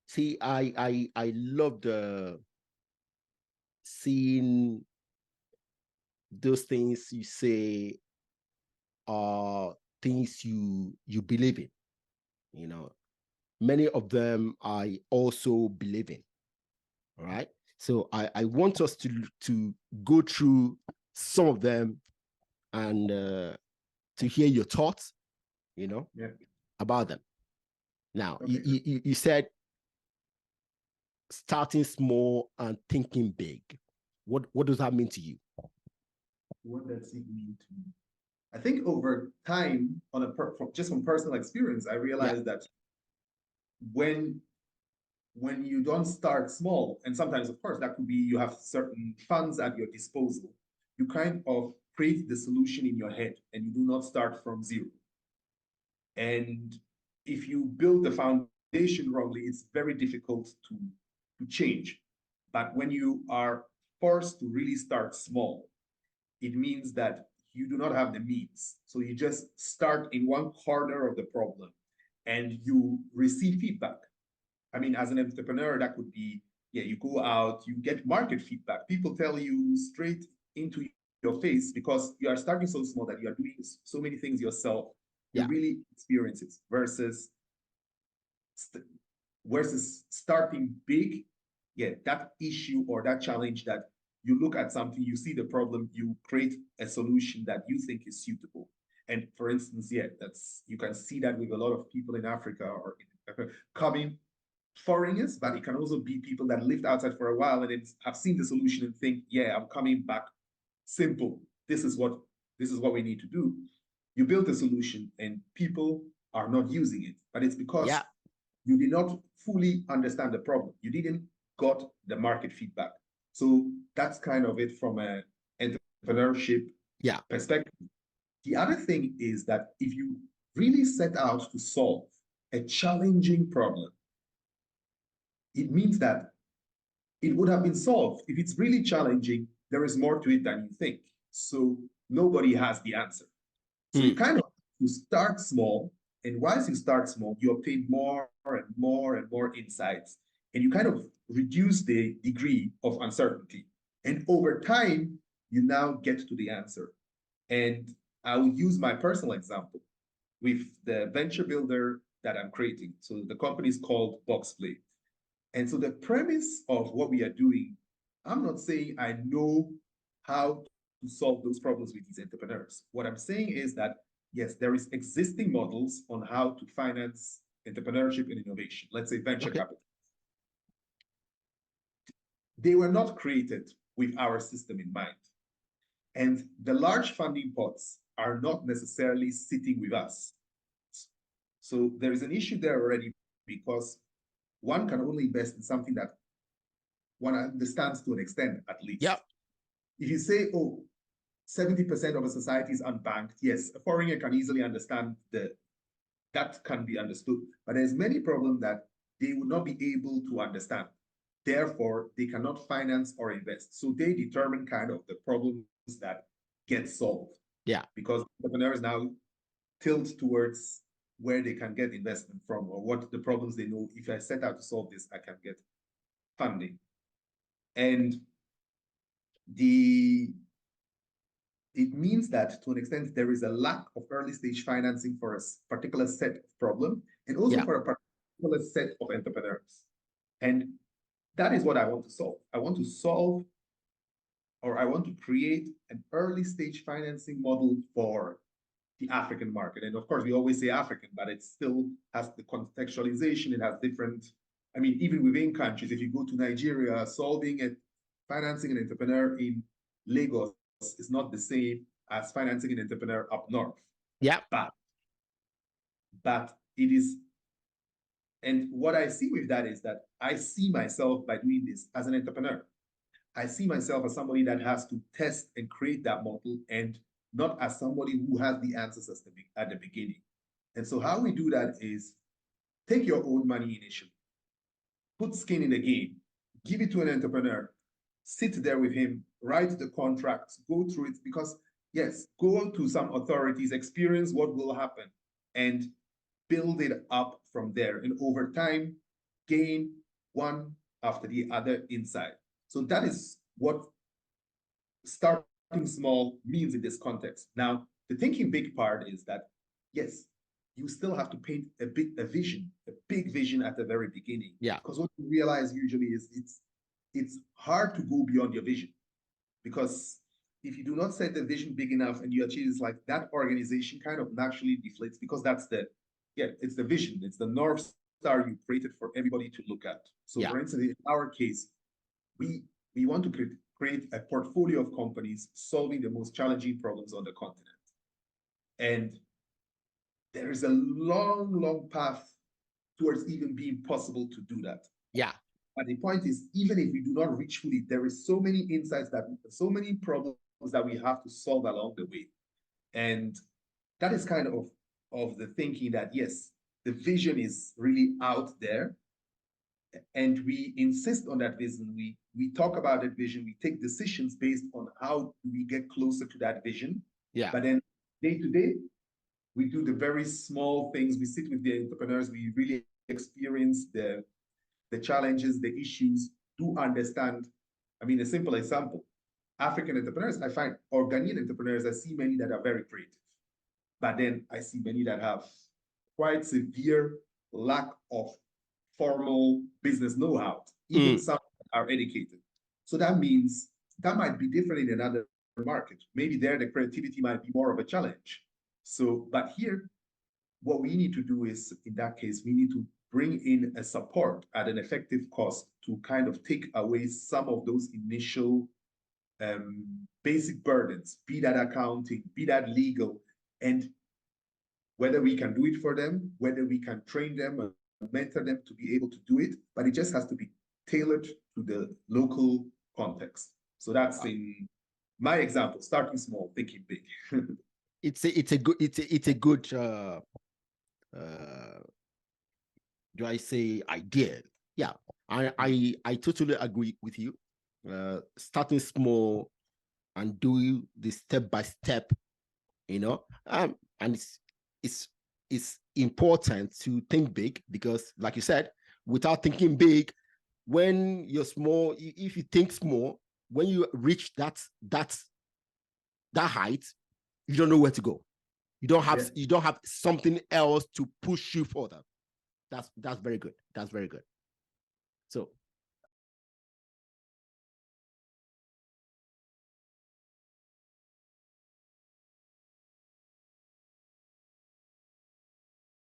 See, I love the seeing those things you say are things you believe in. You know, many of them I also believe in. All right. So I want us to go through some of them and to hear your thoughts, Yeah. about them. Now, Okay. you said starting small and thinking big. What does that mean to you? What does it mean to me? I think over time, just from personal experience, I Yeah. realized that when you don't start small, and sometimes, of course, that could be you have certain funds at your disposal, you kind of create the solution in your head and you do not start from zero. And if you build the foundation wrongly, it's very difficult to change. But when you are forced to really start small, it means that you do not have the means. So you just start in one corner of the problem and you receive feedback. I mean, as an entrepreneur, that could be, yeah, you go out, you get market feedback. People tell you straight into your face because you are starting so small that you are doing so many things yourself. You Yeah. really experience it versus starting big. Yeah, that issue or that challenge that you look at something, you see the problem, you create a solution that you think is suitable. And for instance, yeah, you can see that with a lot of people in Africa or coming foreigners, but it can also be people that lived outside for a while and have seen the solution and think, yeah, I'm coming back. Simple. This is what we need to do. You build a solution and people are not using it, but it's because Yeah. you did not fully understand the problem. You didn't got the market feedback. So that's kind of it from an entrepreneurship Yeah. perspective. The other thing is that if you really set out to solve a challenging problem, it means that it would have been solved. If it's really challenging, there is more to it than you think. So nobody has the answer. So you kind of you start small, and once you start small, you obtain more and more and more insights, and you kind of reduce the degree of uncertainty. And over time, you now get to the answer. And I will use my personal example with the venture builder that I'm creating. So the company is called Boxplay. And so the premise of what we are doing, I'm not saying I know how to solve those problems with these entrepreneurs. What I'm saying is that, yes, there is existing models on how to finance entrepreneurship and innovation, let's say venture capital. They were not created with our system in mind. And the large funding pots are not necessarily sitting with us. So there is an issue there already because one can only invest in something that one understands to an extent, at least. Yeah. If you say, oh, 70% of a society is unbanked, yes, a foreigner can easily understand that can be understood. But there's many problems that they would not be able to understand. Therefore, they cannot finance or invest. So they determine kind of the problems that get solved. Yeah. Because entrepreneurs now tilt towards where they can get investment from or what the problems they know. If I set out to solve this, I can get funding. And it means that to an extent, there is a lack of early stage financing for a particular set of problem and also for a particular set of entrepreneurs. And that is what I want to solve. I want to solve or I want to create an early stage financing model for the African market. And of course, we always say African, but it still has the contextualization. It has different, I mean, even within countries, if you go to Nigeria, financing an entrepreneur in Lagos is not the same as financing an entrepreneur up north. Yeah. But it is, and what I see with that is that I see myself by doing this as an entrepreneur. I see myself as somebody that has to test and create that model and not as somebody who has the answers at the beginning. And so how we do that is take your own money initially, put skin in the game, give it to an entrepreneur, sit there with him, write the contracts, go through it, because yes, go to some authorities, experience what will happen, and build it up from there. And over time, gain one after the other insight. So that is what starting small means in this context. Now, the thinking big part is that, yes, you still have to paint a big vision at the very beginning. Yeah. Because what you realize usually is it's hard to go beyond your vision. Because if you do not set the vision big enough and you achieve, it's like that organization kind of naturally deflates, because it's the vision, it's the North Star you created for everybody to look at. So for instance, in our case, we want to create a portfolio of companies solving the most challenging problems on the continent. And there is a long path towards even being possible to do that. Yeah. But the point is, even if we do not reach fully, there is so many insights, so many problems that we have to solve along the way. And that is kind of the thinking that, yes, the vision is really out there. And we insist on that vision. We talk about that vision. We take decisions based on how we get closer to that vision. Yeah. But then day to day, we do the very small things. We sit with the entrepreneurs. We really experience the challenges, the issues, do understand. I mean, a simple example, African entrepreneurs, I find, or Ghanaian entrepreneurs, I see many that are very creative. But then I see many that have quite severe lack of formal business know-how. Even some are educated. So that means that might be different in another market. Maybe there the creativity might be more of a challenge. So, but here, what we need to do is, in that case, we need to bring in a support at an effective cost to kind of take away some of those initial basic burdens, be that accounting, be that legal, and whether we can do it for them, whether we can train them and mentor them to be able to do it, but it just has to be tailored to the local context. So that's in my example, starting small, thinking big. It's a good do I say idea? Yeah, I totally agree with you. Starting small and do the step by step, and it's important to think big, because like you said, without thinking big, when you're small, if you think small, when you reach that height, you don't know where to go. You don't have something else to push you further. That's very good. That's very good. So